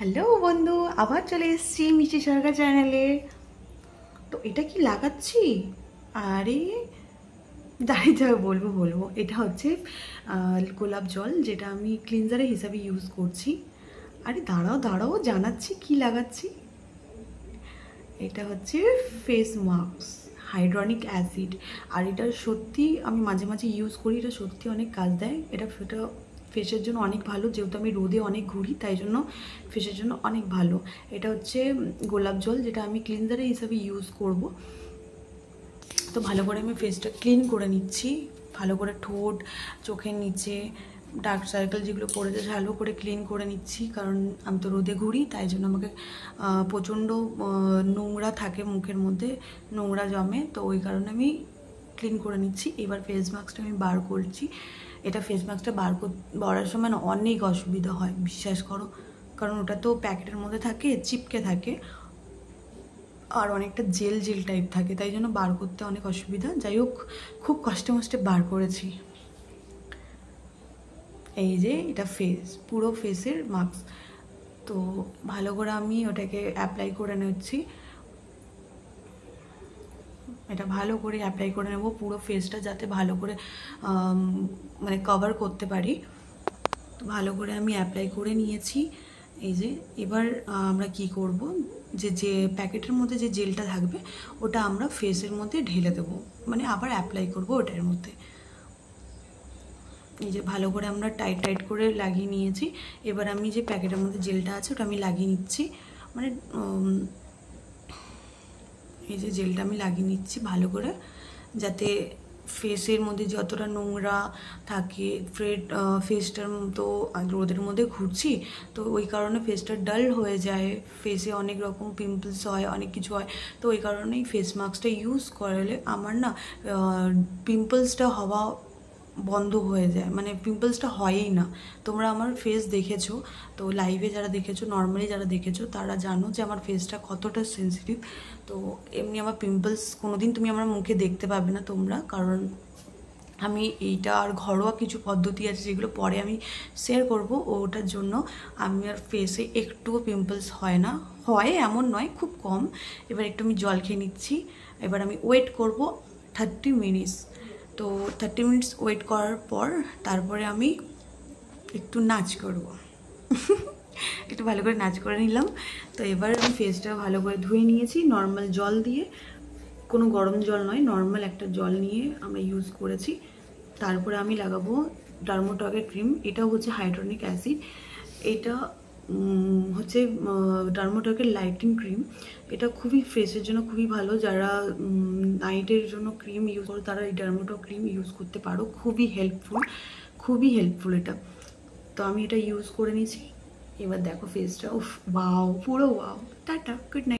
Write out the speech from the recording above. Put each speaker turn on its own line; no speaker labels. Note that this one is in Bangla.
হ্যালো বন্ধু, আবার চলে এসেছি মিষ্টি সরকার চ্যানেলে। তো এটা কি লাগাচ্ছি? আরে দাঁড়িয়ে যাবে, বলবো এটা হচ্ছে গোলাপ জল, যেটা আমি ক্লিনজারের হিসাবে ইউজ করছি। আরে দাঁড়াও দাঁড়াও, জানাচ্ছি কি লাগাচ্ছি। এটা হচ্ছে ফেস মাস্ক, হাইড্রোনিক অ্যাসিড। আর এটা সত্যি আমি মাঝে মাঝে ইউজ করি, এটা সত্যি অনেক কাজ দেয়। এটা ফেসের জন্য অনেক ভালো, যেহেতু আমি রোদে অনেক ঘুরি তাই জন্য ফেসের জন্য অনেক ভালো। এটা হচ্ছে গোলাপ জল, যেটা আমি ক্লিনজারের হিসাবে ইউজ করব। তো ভালো করে আমি ফেসটা ক্লিন করে নিচ্ছি, ভালো করে ঠোঁট, চোখের নিচে ডার্ক সার্কেল যেগুলো পড়েছে ভালো করে ক্লিন করে নিচ্ছি, কারণ আমি তো রোদে ঘুরি তাই জন্য আমাকে প্রচণ্ড নোংরা থাকে, মুখের মধ্যে নোংরা জমে, তো ওই কারণে আমি ক্লিন করে নিচ্ছি। এবার ফেস মাস্কটা আমি বার করছি। এটা ফেস মাস্কটা বাড়ার সময় না অনেক অসুবিধা হয়, বিশ্বাস করো, কারণ ওটা তো প্যাকেটের মধ্যে থাকে, চিপকে থাকে, আর অনেকটা জেল জেল টাইপ থাকে, তাই জন্য বার করতে অনেক অসুবিধা। যাই হোক, খুব কষ্টে মষ্টে বার করেছি। এই যে এটা পুরো ফেসের মাস্ক। তো ভালো করে আমি ওটাকে অ্যাপ্লাই করে নিচ্ছি। এটা ভালো করে অ্যাপ্লাই করে নেব পুরো ফেসটা, যাতে ভালো করে মানে কভার করতে পারি। তো ভালো করে আমি অ্যাপ্লাই করে নিয়েছি। এই যে এবার আমরা কি করব, যে প্যাকেটের মধ্যে যে জেলটা থাকবে ওটা আমরা ফেসের মধ্যে ঢেলে দেবো, মানে আবার অ্যাপ্লাই করব ওটার মধ্যে। এই যে ভালো করে আমরা টাইট টাইট করে লাগিয়ে নিয়েছি। এবার আমি যে প্যাকেটের মধ্যে জেলটা আছে ওটা আমি লাগিয়ে নিচ্ছি, মানে এই যে জেলটা আমি লাগিয়ে নিচ্ছি ভালো করে, যাতে ফেসের মধ্যে যতটা নোংরা থাকে, ফেসটার তো রোদের মধ্যে ঘুরছি, তো ওই কারণে ফেসটা ডাল হয়ে যায়, ফেসে অনেক রকম পিম্পলস হয়, অনেক কিছু হয়। তো ওই কারণেই ফেস মাস্কটা ইউজ করলে আমার না পিম্পলসটা হওয়া বন্ধ হয়ে যায়, মানে পিম্পলসটা হয়ই না। তোমরা আমার ফেস দেখেছো, তো লাইভে যারা দেখেছো, নর্মালি যারা দেখেছো তারা জানো যে আমার ফেসটা কতটা সেন্সিটিভ। তো এমনি আমার পিম্পলস কোনোদিন তুমি আমার মুখে দেখতে পাবে না তোমরা, কারণ আমি এইটা আর ঘরোয়া কিছু পদ্ধতি আছে যেগুলো পরে আমি শেয়ার করব, ওটার জন্য আমার ফেসে একটুও পিম্পলস হয় না, হয় এমন নয়, খুব কম। এবার একটু আমি জল খেয়ে নিচ্ছি। এবার আমি ওয়েট করব 30 মিনিটস। তো 30 মিনিটস ওয়েট করার পর তারপরে আমি একটু নাচ করব। একটু ভালো করে নাচ করে নিলাম। তো এবার আমি ফেসটা ভালো করে ধুয়ে নিয়েছি নর্মাল জল দিয়ে, কোনো গরম জল নয়, নর্মাল একটা জল নিয়ে আমরা ইউজ করেছি। তারপরে আমি লাগাবো ডার্মোটকের ক্রিম। এটাও হচ্ছে হাইড্রোনিক অ্যাসিড। এটা হচ্ছে ডার্মোটকের লাইটিং ক্রিম। এটা খুবই ফেসের জন্য খুবই ভালো, যারা নাইটের জন্য ক্রিম ইউজ করো তারা এই ডার্মোটক ক্রিম ইউজ করতে পারো, খুবই হেল্পফুল, খুবই হেল্পফুল এটা। তো আমি এটা ইউজ করে নিয়েছি। এবার দেখো ফেসটা, উফ ওয়াও, পুরো ওয়াও। Tata, good night.